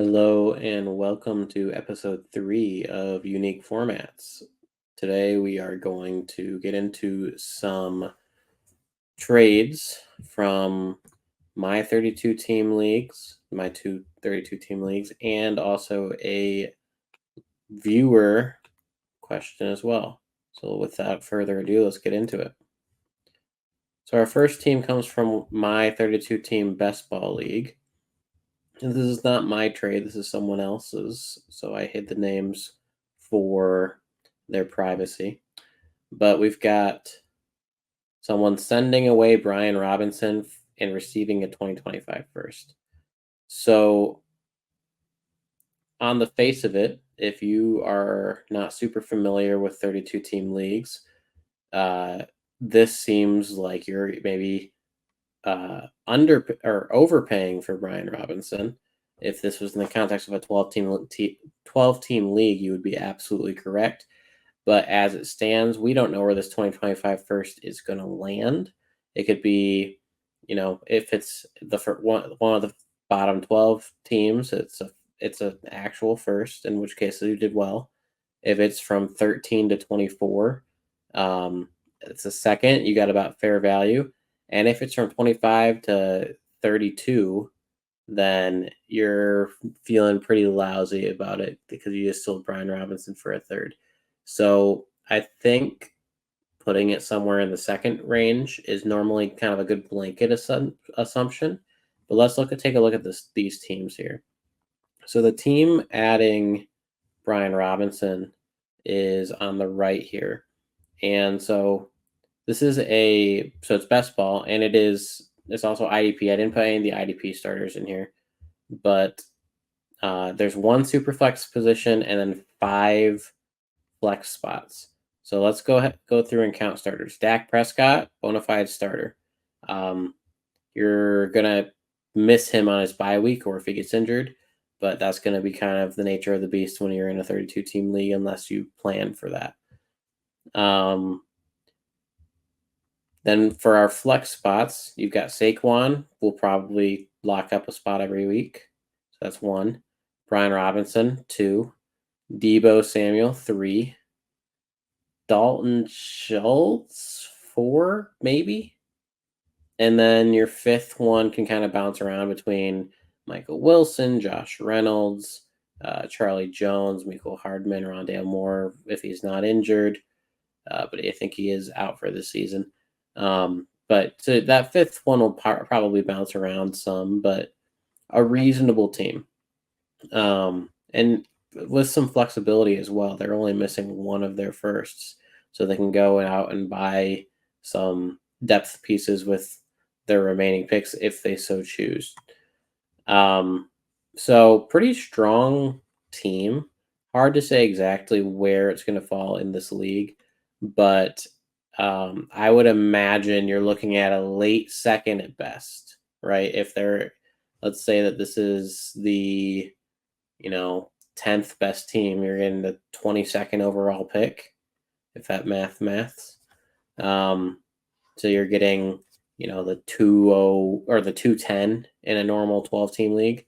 Hello and welcome to episode 3 of Unique Formats. Today we are going to get into some trades from my 32 team leagues, my 32 team leagues, and also a viewer question as well. So without further ado, let's get into it. So our first team comes from my 32 team best ball league. And this is not my trade, this is someone else's, so I hid the names for their privacy. But we've got someone sending away Brian Robinson and receiving a 2025 first. So, on the face of it, if you are not super familiar with 32 team leagues, this seems like you're maybe under or overpaying for Brian Robinson. If this was in the context of a 12 team league, you would be absolutely correct. But as it stands, we don't know where this 2025 first is going to land. It could be, if it's one of the bottom 12 teams, it's an actual first, in which case you did well. If it's from 13 to 24, it's a second. You got about fair value. And if it's from 25 to 32, then you're feeling pretty lousy about it because you just sold Brian Robinson for a third. So I think putting it somewhere in the second range is normally kind of a good blanket assumption. But let's take a look at these teams here. So the team adding Brian Robinson is on the right here. And so this is so it's best ball, and it's also IDP. I didn't put any of the IDP starters in here, but there's one super flex position and then 5 flex spots. So let's go through and count starters. Dak Prescott, bona fide starter. You're gonna miss him on his bye week or if he gets injured, but that's going to be kind of the nature of the beast when you're in a 32 team league, unless you plan for that. Then for our flex spots, you've got Saquon. We'll probably lock up a spot every week. So that's 1. Brian Robinson, 2. Deebo Samuel, 3. Dalton Schultz, 4, maybe. And then your 5th one can kind of bounce around between Michael Wilson, Josh Reynolds, Charlie Jones, Michael Hardman, Rondale Moore, if he's not injured. But I think he is out for the season. But so that 5th one will probably bounce around some, but a reasonable team. And with some flexibility as well. They're only missing one of their firsts, so they can go out and buy some depth pieces with their remaining picks if they so choose. So pretty strong team. Hard to say exactly where it's going to fall in this league, but I would imagine you're looking at a late second at best, right? Let's say that this is the 10th best team, you're getting the 22nd overall pick, if that maths. So you're getting, the 2-0 or the 210 in a normal 12 team league,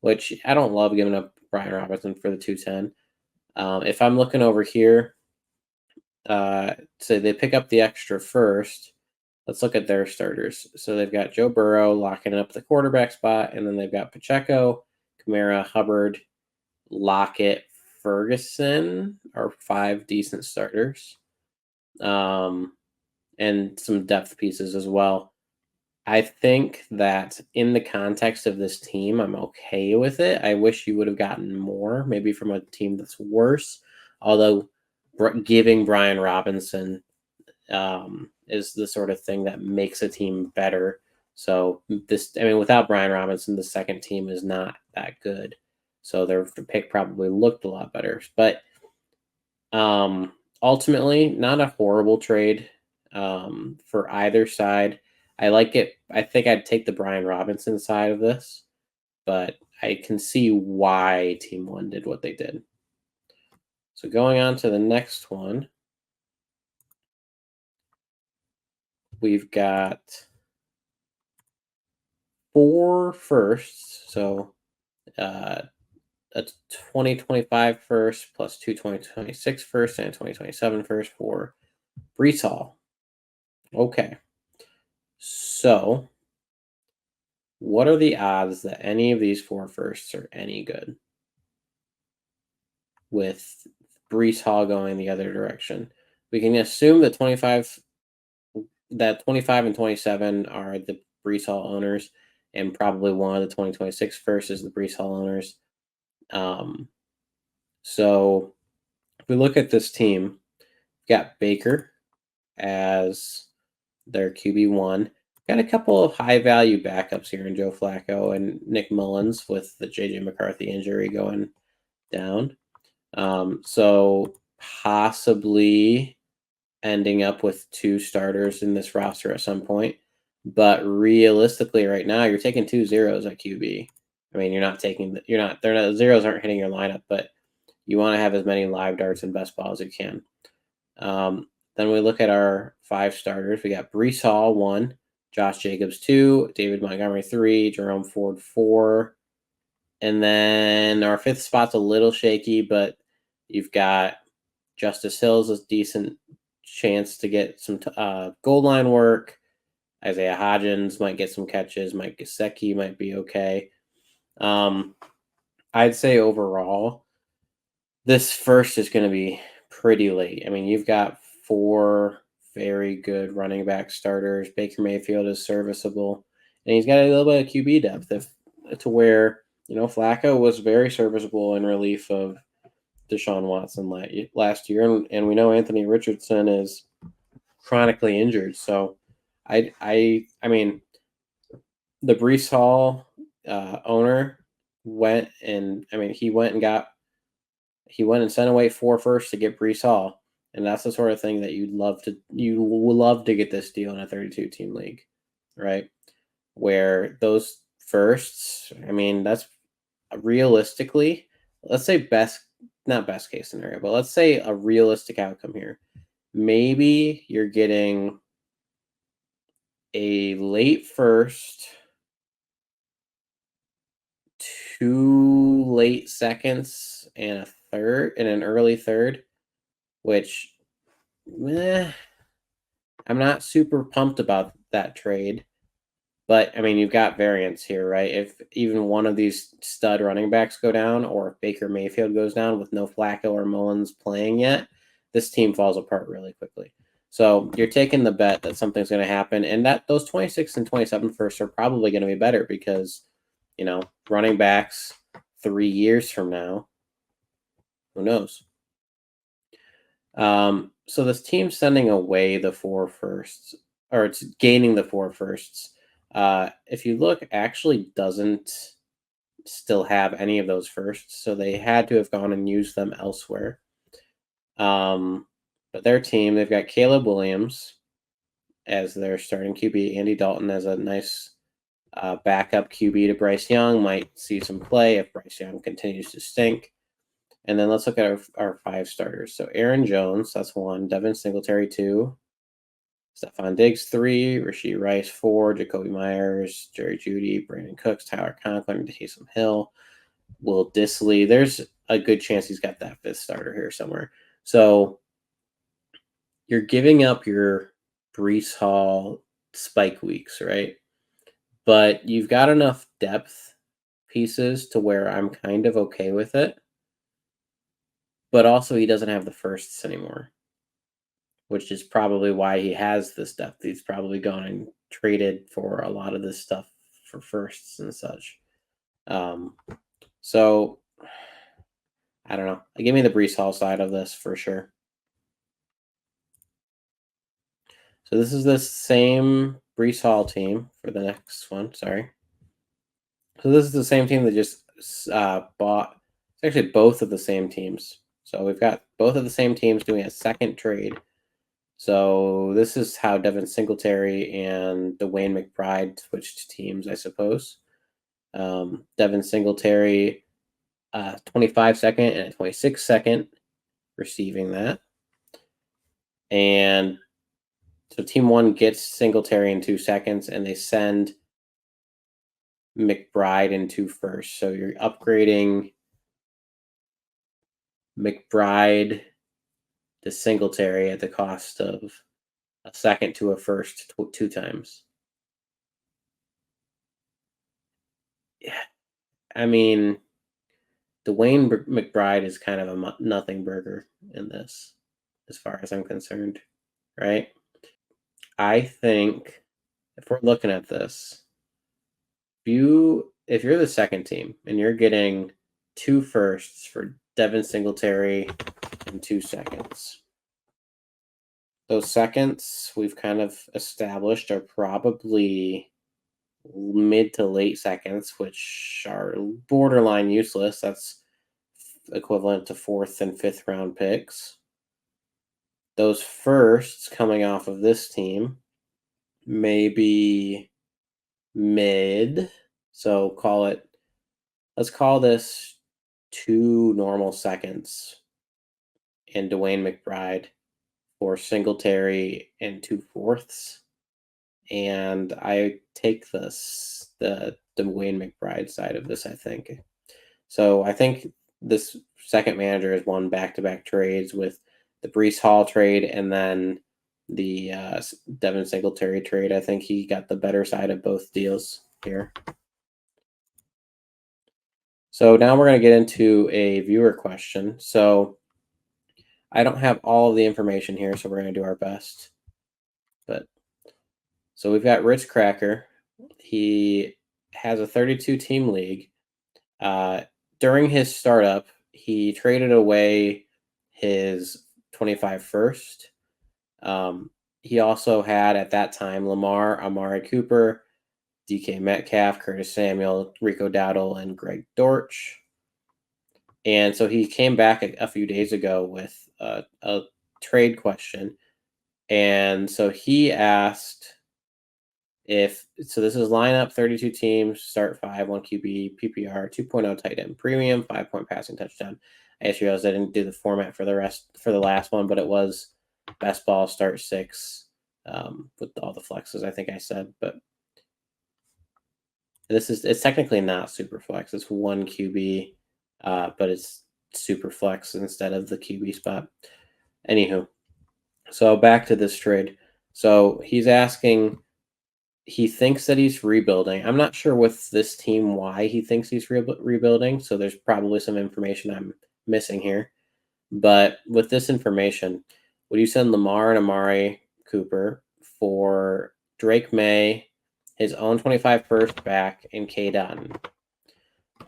which I don't love giving up Brian Robinson for the 210. If I'm looking over here, so they pick up the extra first. Let's look at their starters. So they've got Joe Burrow locking up the quarterback spot, and then they've got Pacheco, Kamara, Hubbard, Lockett, Ferguson are 5 decent starters. And some depth pieces as well. I think that in the context of this team, I'm okay with it. I wish you would have gotten more, maybe from a team that's worse. Although giving Brian Robinson is the sort of thing that makes a team better. So without Brian Robinson, the second team is not that good. So their pick probably looked a lot better. But ultimately, not a horrible trade for either side. I like it. I think I'd take the Brian Robinson side of this, but I can see why Team 1 did what they did. So going on to the next one, we've got 4 firsts. So a 2025 first plus 2 2026 first and a 2027 first for Brees Hall. Okay. So, what are the odds that any of these 4 firsts are any good? With Brees Hall going the other direction. We can assume that 25 and 27 are the Brees Hall owners, and probably one of the 2026 first is the Brees Hall owners. So if we look at this team, we've got Baker as their QB1. Got a couple of high value backups here in Joe Flacco and Nick Mullins with the JJ McCarthy injury going down. So possibly ending up with 2 starters in this roster at some point. But realistically, right now, you're taking 2 zeros at QB. I mean, the zeros aren't hitting your lineup, but you want to have as many live darts and best balls as you can. Then we look at our 5 starters. We got Brees Hall 1, Josh Jacobs 2, David Montgomery 3, Jerome Ford 4. And then our 5th spot's a little shaky, but you've got Justice Hill's a decent chance to get some goal line work. Isaiah Hodgins might get some catches. Mike Gesicki might be okay. I'd say overall, this first is going to be pretty late. I mean, you've got 4 very good running back starters. Baker Mayfield is serviceable, and he's got a little bit of QB depth to where, Flacco was very serviceable in relief of Deshaun Watson last year, and we know Anthony Richardson is chronically injured. So, I mean, the Brees Hall owner went and sent away 4 firsts to get Brees Hall, and that's the sort of thing that you would love to get this deal in a 32 team league, right? Where those firsts, that's realistically, let's say not best case scenario, but let's say a realistic outcome here. Maybe you're getting a late first, 2 late seconds, and a third and an early third, which I'm not super pumped about that trade. But, you've got variance here, right? If even one of these stud running backs go down, or if Baker Mayfield goes down with no Flacco or Mullins playing yet, this team falls apart really quickly. So you're taking the bet that something's going to happen, and that those 26 and 27 firsts are probably going to be better because, running backs 3 years from now, who knows? So this team's sending away the 4 firsts, or it's gaining the 4 firsts. If you look, actually doesn't still have any of those firsts, so they had to have gone and used them elsewhere. But their team, they've got Caleb Williams as their starting QB, Andy Dalton as a nice backup QB to Bryce Young, might see some play if Bryce Young continues to stink. And then let's look at our 5 starters. So Aaron Jones, that's 1, Devin Singletary 2, Stephon Diggs 3, Rashee Rice 4, Jacoby Myers, Jerry Jeudy, Brandon Cooks, Tyler Conklin, Taysom Hill, Will Dissly. There's a good chance he's got that 5th starter here somewhere. So you're giving up your Brees Hall spike weeks, right? But you've got enough depth pieces to where I'm kind of okay with it. But also he doesn't have the firsts anymore, which is probably why he has this depth. He's probably gone and traded for a lot of this stuff for firsts and such. So I don't know. Give me the Brees Hall side of this for sure. So this is the same Brees Hall team for the next one. Sorry. So this is the same team that just bought. It's actually both of the same teams. So we've got both of the same teams doing a second trade. So this is how Devin Singletary and Dwayne McBride switched teams, I suppose. Devin Singletary, 25 second and a 26 second receiving that. And so team 1 gets Singletary in 2 seconds, and they send McBride in 2 firsts. So you're upgrading McBride to Singletary at the cost of a second to a first 2 times. Yeah, I mean, Dwayne McBride is kind of a nothing burger in this, as far as I'm concerned, right? I think if we're looking at this, if you're the second team and you're getting 2 firsts for Devin Singletary and 2 seconds, those seconds we've kind of established are probably mid to late seconds, which are borderline useless. That's equivalent to 4th and 5th round picks. Those firsts coming off of this team may be mid. So let's call this 2 normal seconds and Dwayne McBride for Singletary and 2 fourths. And I take the Dwayne McBride side of this, I think. So I think this second manager has won back-to-back trades with the Breece Hall trade and then the Devin Singletary trade. I think he got the better side of both deals here. So now we're going to get into a viewer question. So I don't have all of the information here, so we're going to do our best. But so we've got Rich Cracker. He has a 32-team league. During his startup, he traded away his 25 first. He also had at that time Lamar, Amari Cooper, DK Metcalf, Curtis Samuel, Rico Dowdle, and Greg Dortch. And so he came back a few days ago with a trade question. And so he asked this is lineup 32 teams, start 5, 1 QB, PPR, 2.0 tight end premium, 5-point passing touchdown. I just realized I didn't do the format for the last one, but it was best ball, start 6, with all the flexes, I think I said. But it's technically not super flex. It's 1 QB, but it's super flex instead of the QB spot. Anywho, so back to this trade. So he's asking, he thinks that he's rebuilding. I'm not sure with this team why he thinks he's rebuilding, so there's probably some information I'm missing here. But with this information, would you send Lamar and Amari Cooper for Drake May, his own 25 first back, and K. Dotton?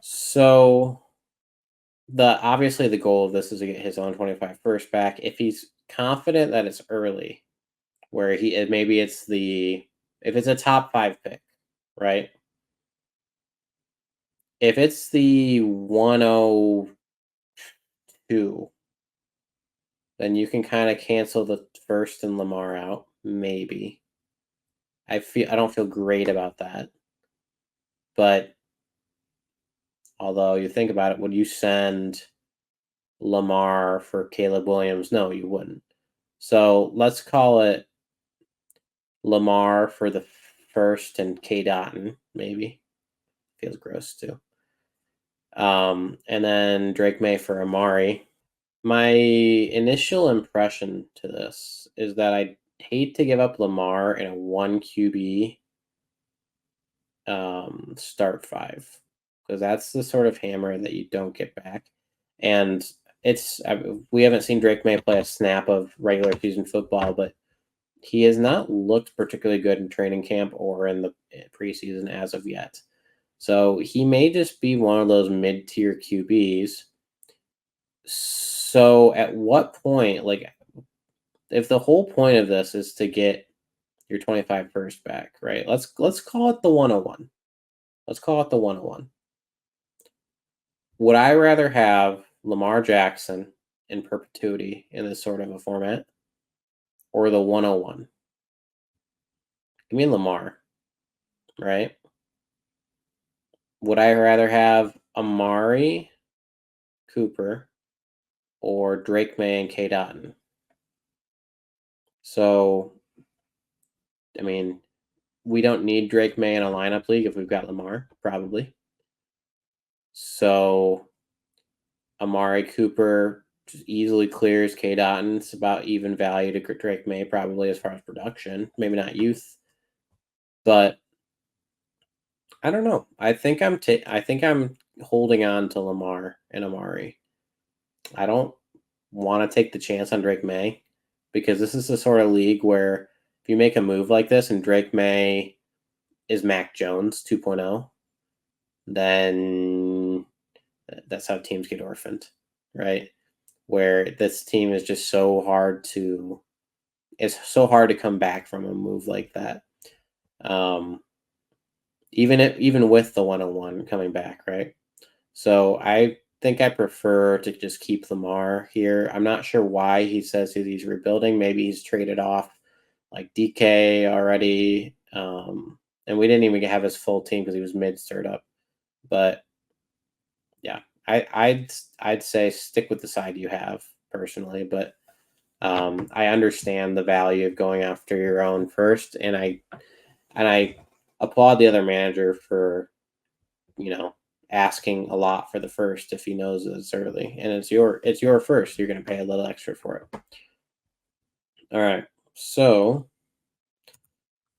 So obviously the goal of this is to get his own 25 first back. If he's confident that it's early, where if it's a top 5 pick, right? If it's the 102, then you can kind of cancel the first and Lamar out, maybe. I don't feel great about that. But although you think about it, would you send Lamar for Caleb Williams? No, you wouldn't. So let's call it Lamar for the first and K. Dotton, maybe. Feels gross too. And then Drake May for Amari. My initial impression to this is that I hate to give up Lamar in a 1 QB start 5, because that's the sort of hammer that you don't get back. And we haven't seen Drake May play a snap of regular season football, but he has not looked particularly good in training camp or in the preseason as of yet. So he may just be one of those mid-tier QBs. So at what point, if the whole point of this is to get your 25 first back, right? Let's call it the 101. Let's call it the 101. Would I rather have Lamar Jackson in perpetuity in this sort of a format, or the 101? Give me Lamar, right? Would I rather have Amari Cooper or Drake May and K. Dotton? So, I mean, we don't need Drake May in a lineup league if we've got Lamar, probably. So, Amari Cooper just easily clears K-Dot, and it's about even value to Drake May probably as far as production. Maybe not youth, but I don't know. I think I'm holding on to Lamar and Amari. I don't want to take the chance on Drake May because this is the sort of league where if you make a move like this and Drake May is Mac Jones 2.0, then that's how teams get orphaned, right? Where this team is just so hard to come back from a move like that. Even with the 101 coming back, right? So I think I prefer to just keep Lamar here. I'm not sure why he says he's rebuilding. Maybe he's traded off like DK already. And we didn't even have his full team because he was mid startup. But yeah, I'd say stick with the side you have personally. But I understand the value of going after your own first, and I applaud the other manager for asking a lot for the first if he knows it's early and it's your first. You're going to pay a little extra for it. All right, so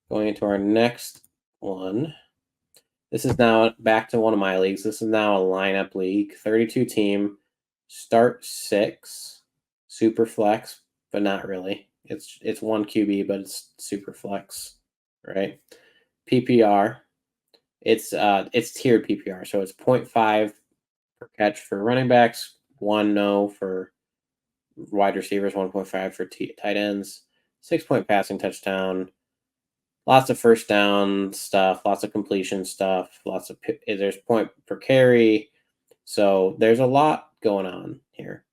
going into our next one. This is now back to one of my leagues. This is now a lineup league, 32 team, start 6, super flex, but not really. It's 1 QB, but it's super flex, right? PPR. It's tiered PPR, so it's 0.5 per catch for running backs, 1 no for wide receivers, 1.5 for tight ends, 6-point passing touchdown, lots of first down stuff, lots of completion stuff, there's point per carry, so there's a lot going on here.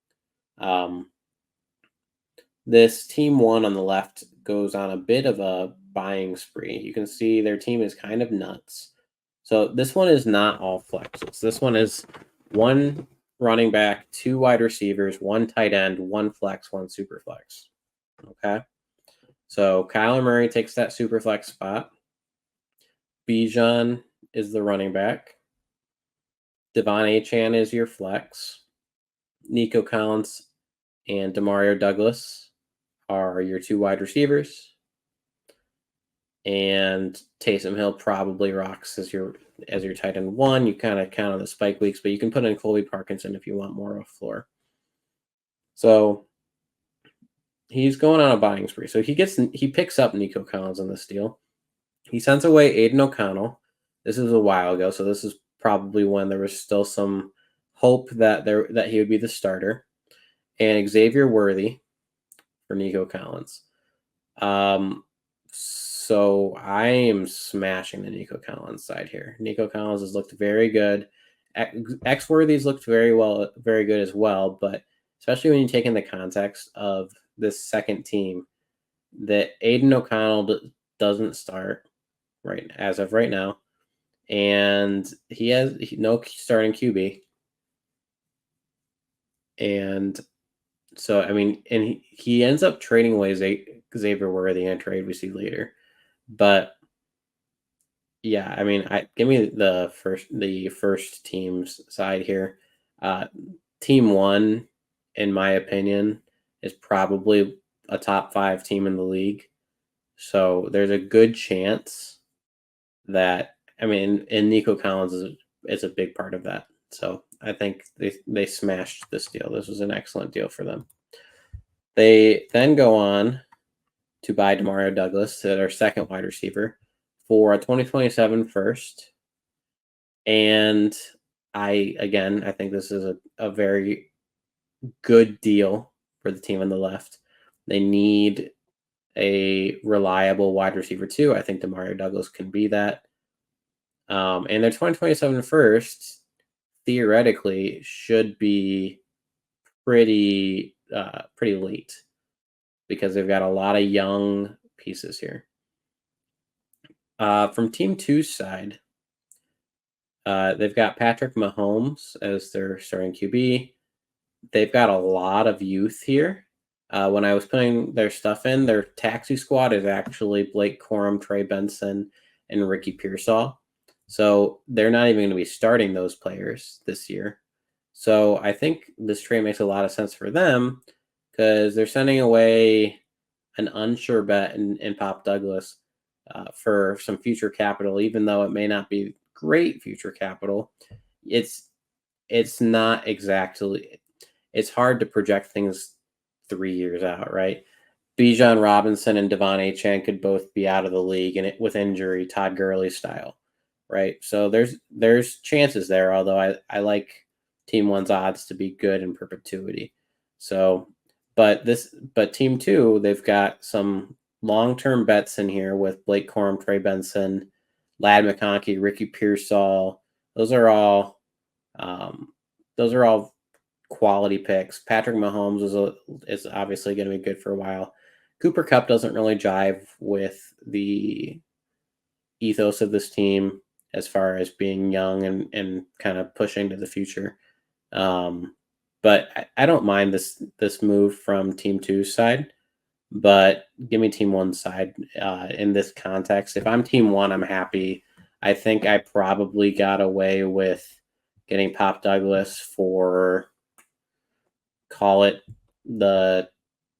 This team 1 on the left goes on a bit of a buying spree. You can see their team is kind of nuts. So this one is not all flexes. This one is 1 running back, 2 wide receivers, 1 tight end, 1 flex, 1 super flex. Okay. So Kyler Murray takes that super flex spot. Bijan is the running back. Devon Achane is your flex. Nico Collins and Demario Douglas are your 2 wide receivers. And Taysom Hill probably rocks as your tight end 1. You kind of count on the spike weeks, but you can put in Colby Parkinson if you want more of a floor. So he's going on a buying spree. So he picks up Nico Collins in this deal. He sends away Aiden O'Connell. This is a while ago, so this is probably when there was still some hope that he would be the starter. And Xavier Worthy for Nico Collins. So I am smashing the Nico Collins side here. Nico Collins has looked very good. X-Worthy's looked very good as well, but especially when you take in the context of this second team, that Aiden O'Connell doesn't start as of right now, and he has no starting QB. And so, I mean, and he ends up trading away Xavier Worthy in a trade we see later. But yeah, I mean, give me the first team's side here. Team 1, in my opinion, is probably a top 5 team in the league. So there's a good chance that, I mean, and Nico Collins is a big part of that. So I think they smashed this deal. This was an excellent deal for them. They then go on to buy Demario Douglas, their second wide receiver, for a 2027 first. And I think this is a very good deal for the team on the left. They need a reliable wide receiver too. I think Demario Douglas can be that. And their 2027 first theoretically should be pretty late because they've got a lot of young pieces here. From Team 2's side, they've got Patrick Mahomes as their starting QB. They've got a lot of youth here. When I was putting their stuff in, their taxi squad is actually Blake Corum, Trey Benson, and Ricky Pearsall. So they're not even going to be starting those players this year. So I think this trade makes a lot of sense for them because they're sending away an unsure bet in Pop Douglas for some future capital, even though it may not be great future capital. It's it's not exactly. It's hard to project things 3 years out, right? Bijan Robinson and Devon Achane could both be out of the league and with injury, Todd Gurley style, right? So there's chances there. Although I like Team One's odds to be good in perpetuity. So, but Team Two, they've got some long term bets in here with Blake Corum, Trey Benson, Lad McConkey, Ricky Pearsall. Those are all um, those are all quality picks. Patrick Mahomes is obviously going to be good for a while. Cooper Kupp doesn't really jive with the ethos of this team as far as being young and kind of pushing to the future. But I don't mind this move from Team Two's side, but give me Team One's side in this context. If I'm Team One, I'm happy. I think I probably got away with getting Pop Douglas for, call it, the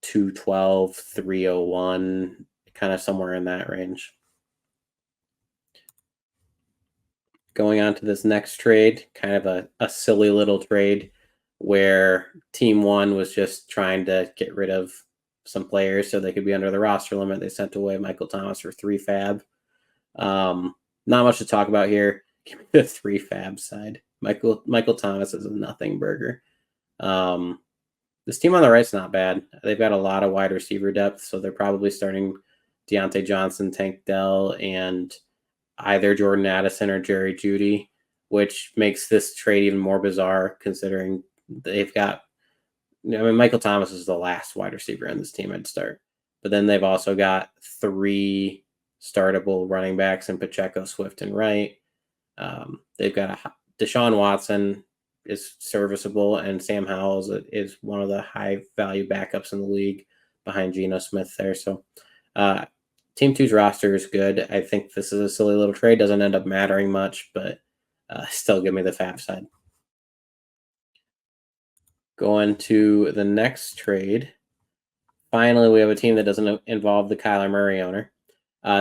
212, 301, kind of somewhere in that range. Going on to this next trade, kind of a silly little trade where Team One was just trying to get rid of some players so they could be under the roster limit. They sent away Michael Thomas for 3 fab. Not much to talk about here. Give me the 3 fab side. Michael Thomas is a nothing burger. This team on the right's not bad. They've got a lot of wide receiver depth, so they're probably starting Deontay Johnson, Tank Dell, and either Jordan Addison or Jerry Jeudy, which makes this trade even more bizarre considering they've got. I mean, Michael Thomas is the last wide receiver on this team I'd start, but then they've also got 3 startable running backs in Pacheco, Swift, and Wright. They've got Deshaun Watson is serviceable, and Sam Howell is one of the high value backups in the league behind Geno Smith there. So Team Two's roster is good. I think this is a silly little trade. Doesn't end up mattering much, but still give me the fab side. Going to the next trade. Finally, we have a team that doesn't involve the Kyler Murray owner.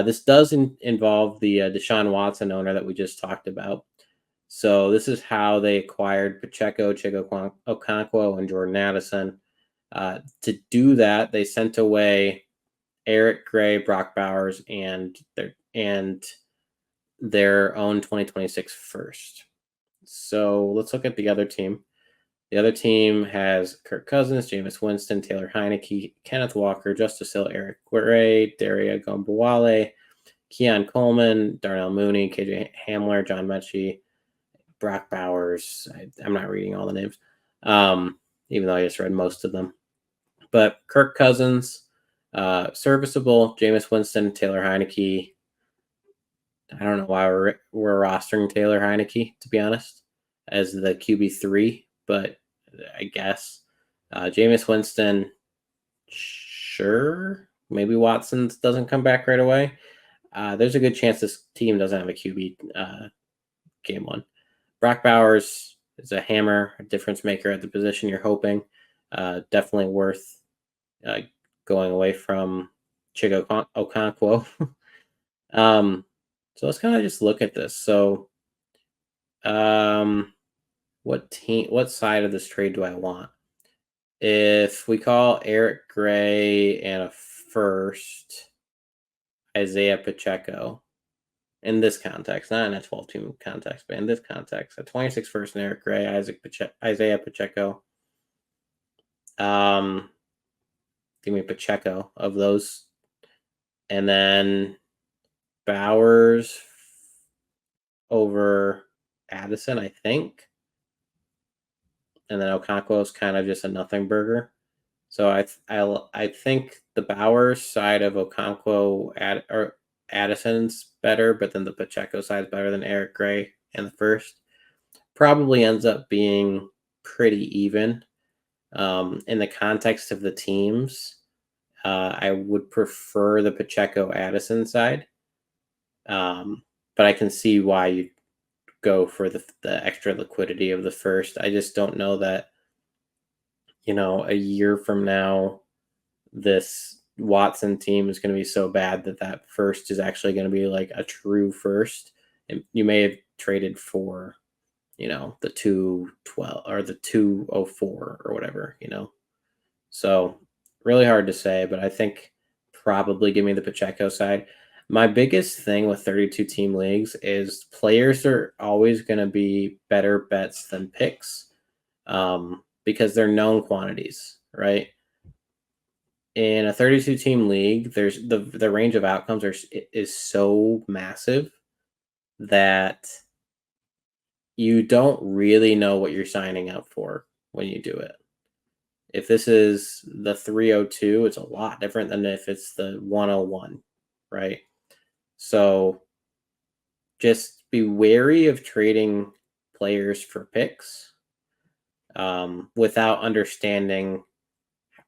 This does involve the Deshaun Watson owner that we just talked about. So this is how they acquired Pacheco, Chigo Okonkwo, and Jordan Addison. To do that, they sent away Eric Gray, Brock Bowers, and their own 2026 first. So let's look at the other team. The other team has Kirk Cousins, Jameis Winston, Taylor Heineke, Kenneth Walker, Justice Hill, Eric Gray, Daria Gombawale, Keon Coleman, Darnell Mooney, KJ Hamler, John Mechie, Brock Bowers. I'm not reading all the names, even though I just read most of them. But Kirk Cousins, serviceable. Jameis Winston, Taylor Heineke. I don't know why we're rostering Taylor Heineke, to be honest, as the QB3, but I guess Jameis Winston, sure. Maybe Watson doesn't come back right away. There's a good chance this team doesn't have a QB game 1. Brock Bowers is a hammer, a difference maker at the position you're hoping. Definitely worth going away from Chigo Okonkwo. So let's kind of just look at this. So what side of this trade do I want? If we call Eric Gray and a first Isaiah Pacheco, in this context, not in a 12-team context, but in this context, a 26 first and Eric Gray, Isaiah Pacheco. Give me Pacheco of those. And then Bowers over Addison, I think. And then Okonkwo is kind of just a nothing burger. So I think the Bowers side of Okonkwo or Addison's better, but then the Pacheco side is better than Eric Gray and the first. Probably ends up being pretty even. In the context of the teams, I would prefer the Pacheco Addison side. But I can see why you go for the extra liquidity of the first. I just don't know that, a year from now, this Watson team is going to be so bad that first is actually going to be like a true first. And you may have traded for, the 212 or the 204 or whatever, So really hard to say, but I think probably give me the Pacheco side. My biggest thing with 32 team leagues is players are always going to be better bets than picks, because they're known quantities, right? In a 32 team league, there's the range of outcomes is so massive that you don't really know what you're signing up for when you do it. If this is the 302, it's a lot different than if it's the 101, right? So just be wary of trading players for picks, without understanding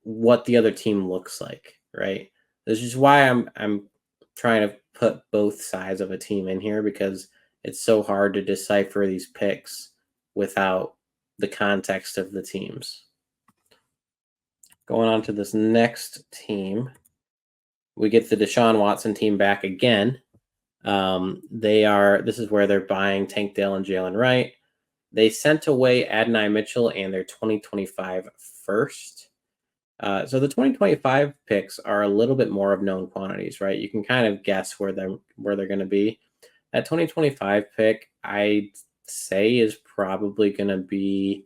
what the other team looks like, right? This is why I'm trying to put both sides of a team in here, because it's so hard to decipher these picks without the context of the teams. Going on to this next team, we get the Deshaun Watson team back again. This is where they're buying Tank Dell and Jalen Wright. They sent away Adonai Mitchell and their 2025 first. So the 2025 picks are a little bit more of known quantities, right? You can kind of guess where they're going to be. That 2025 pick, I'd say, is probably going to be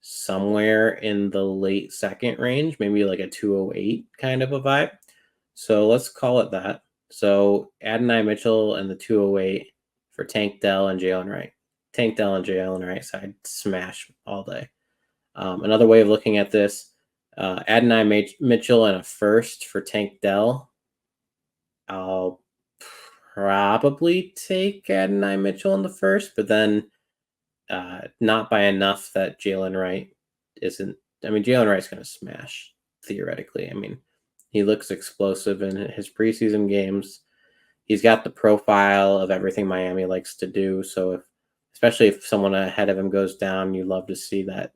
somewhere in the late second range, maybe like a 208 kind of a vibe. So let's call it that. So Adonai Mitchell and the 208 for Tank Dell and Jalen Wright. Tank Dell and Jalen Wright side smash all day. Another way of looking at this, Adonai Mitchell and a first for Tank Dell. I'll probably take Adonai Mitchell in the first, but then not by enough that Jalen Wright isn't. I mean, Jalen Wright's going to smash, theoretically. I mean, he looks explosive in his preseason games. He's got the profile of everything Miami likes to do. So especially if someone ahead of him goes down, you love to see that.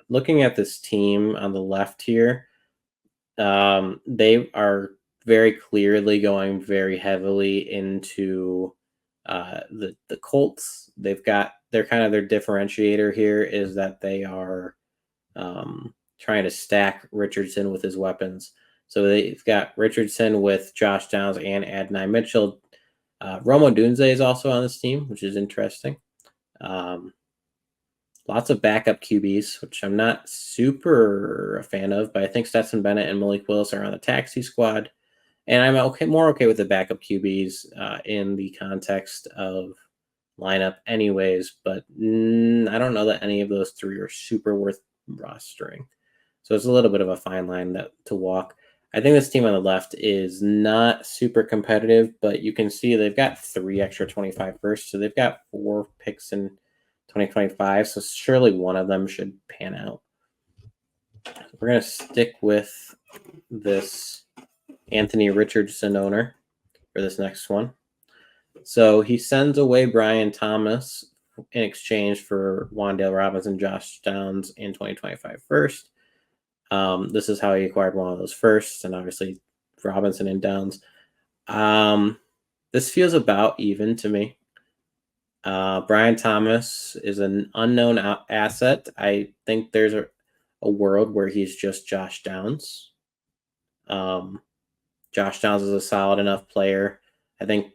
Looking at this team on the left here, they are very clearly going very heavily into the Colts. Their kind of their differentiator here is that they are trying to stack Richardson with his weapons. So they've got Richardson with Josh Downs and Adonai Mitchell. Rome Odunze is also on this team, which is interesting. Lots of backup QBs, which I'm not super a fan of, but I think Stetson Bennett and Malik Willis are on the taxi squad. And I'm more okay with the backup QBs in the context of lineup anyways, but I don't know that any of those three are super worth rostering. So it's a little bit of a fine line to walk. I think this team on the left is not super competitive, but you can see they've got 3 extra 25 first, so they've got 4 picks in 2025, so surely one of them should pan out. We're going to stick with this Anthony Richardson owner for this next one. So he sends away Brian Thomas in exchange for Wan'Dale Robinson, Josh Downs in 2025 first. This is how he acquired one of those firsts, and obviously Robinson and Downs. This feels about even to me. Brian Thomas is an unknown asset. I think there's a world where he's just Josh Downs. Josh Downs is a solid enough player. I think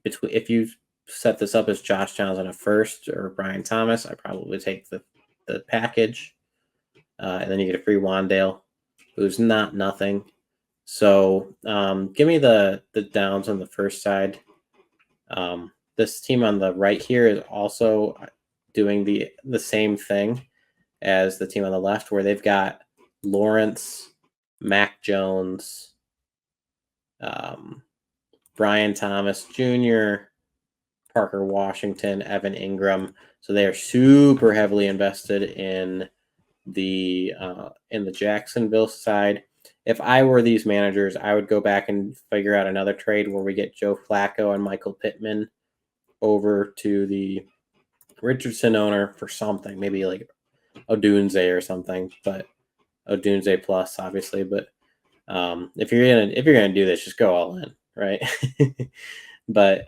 if you set this up as Josh Downs on a first or Brian Thomas, I probably take the package. And then you get a free Wan'Dale, who's not nothing. So give me the Downs on the first side. This team on the right here is also doing the same thing as the team on the left, where they've got Lawrence, Mac Jones, Brian Thomas Jr., Parker Washington, Evan Ingram. So they are super heavily invested in the Jacksonville side. If I were these managers, I would go back and figure out another trade where we get Joe Flacco and Michael Pittman over to the Richardson owner for something, maybe like Odunze or something, but Odunze plus obviously. But if you're gonna do this, just go all in, right? But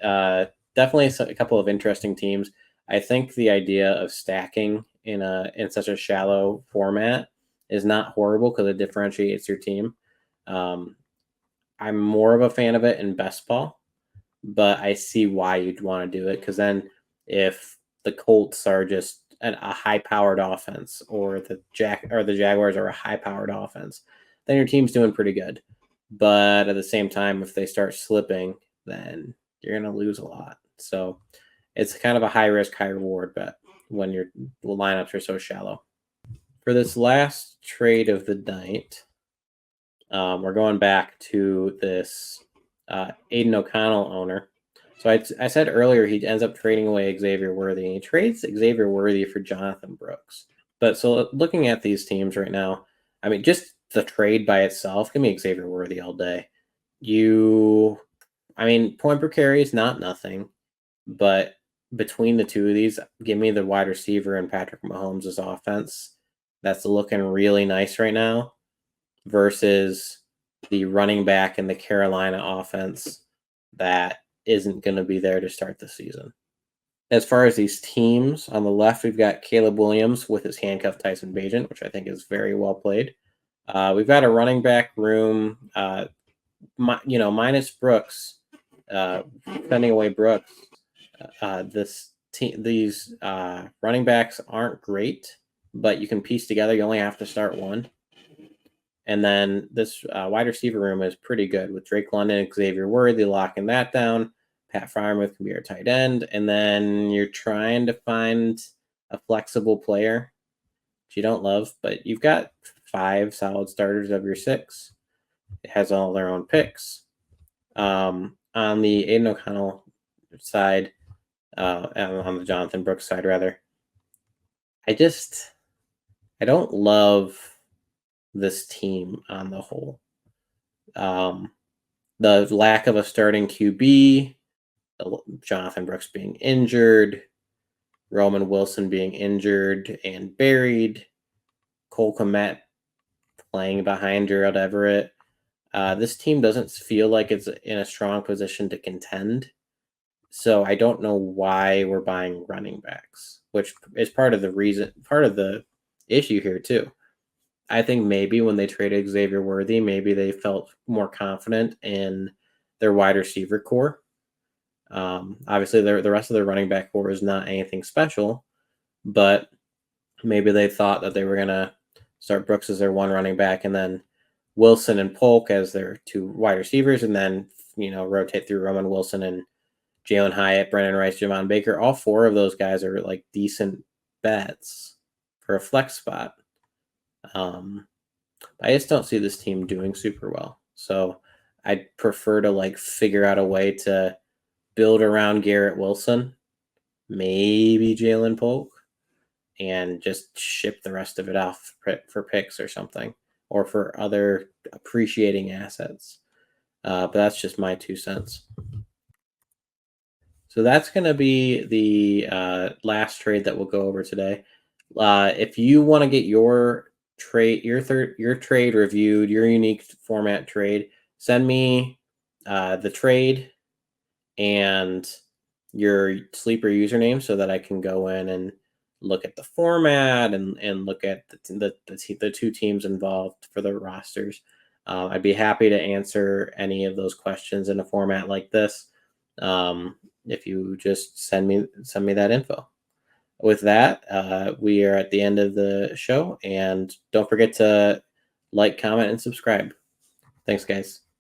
definitely a couple of interesting teams. I think the idea of stacking in such a shallow format is not horrible because it differentiates your team. I'm more of a fan of it in best ball, but I see why you'd want to do it because then if the Colts are just a high-powered offense, or the Jaguars are a high-powered offense, then your team's doing pretty good. But at the same time, if they start slipping, then you're going to lose a lot. So it's kind of a high risk, high reward bet when your lineups are so shallow. For this last trade of the night, we're going back to this Aiden O'Connell owner. So I said earlier he ends up trading away Xavier Worthy, and he trades Xavier Worthy for Jonathan Brooks. But so looking at these teams right now, I mean, just the trade by itself, give me Xavier Worthy all day. I mean, point per carry is not nothing, but between the two of these, give me the wide receiver and Patrick Mahomes' offense. That's looking really nice right now versus the running back and the Carolina offense that isn't going to be there to start the season. As far as these teams, on the left, we've got Caleb Williams with his handcuff Tyson Bagent, which I think is very well played. We've got a running back room, minus Brooks, sending away Brooks. These running backs aren't great, but you can piece together. You only have to start one. And then this wide receiver room is pretty good with Drake London and Xavier Worthy locking that down. Pat Freiermuth can be our tight end. And then you're trying to find a flexible player, which you don't love, but you've got 5 solid starters of your 6. It has all their own picks. On the Aiden O'Connell side, on the Jonathan Brooks side, rather, I don't love this team on the whole. The lack of a starting QB, Jonathan Brooks being injured, Roman Wilson being injured and buried, Cole Kmet playing behind Gerald Everett. This team doesn't feel like it's in a strong position to contend. So I don't know why we're buying running backs, which is part of the issue here too. I think maybe when they traded Xavier Worthy, maybe they felt more confident in their wide receiver core. Obviously, the rest of their running back core is not anything special, but maybe they thought that they were going to start Brooks as their one running back and then Wilson and Polk as their 2 wide receivers, and then rotate through Roman Wilson and Jalen Hyatt, Brendan Rice, Javon Baker. All 4 of those guys are like decent bets for a flex spot. I just don't see this team doing super well. So I'd prefer to figure out a way to build around Garrett Wilson, maybe Jalen Polk, and just ship the rest of it off for picks or something, or for other appreciating assets. But that's just my 2 cents. So that's going to be the last trade that we'll go over today. If you want to get your trade reviewed, your unique format trade, send me the trade and your sleeper username so that I can go in and look at the format and look at the 2 teams involved for the rosters. I'd be happy to answer any of those questions in a format like this. If you just send me that info. With that, we are at the end of the show, and don't forget to like, comment, and subscribe. Thanks, guys.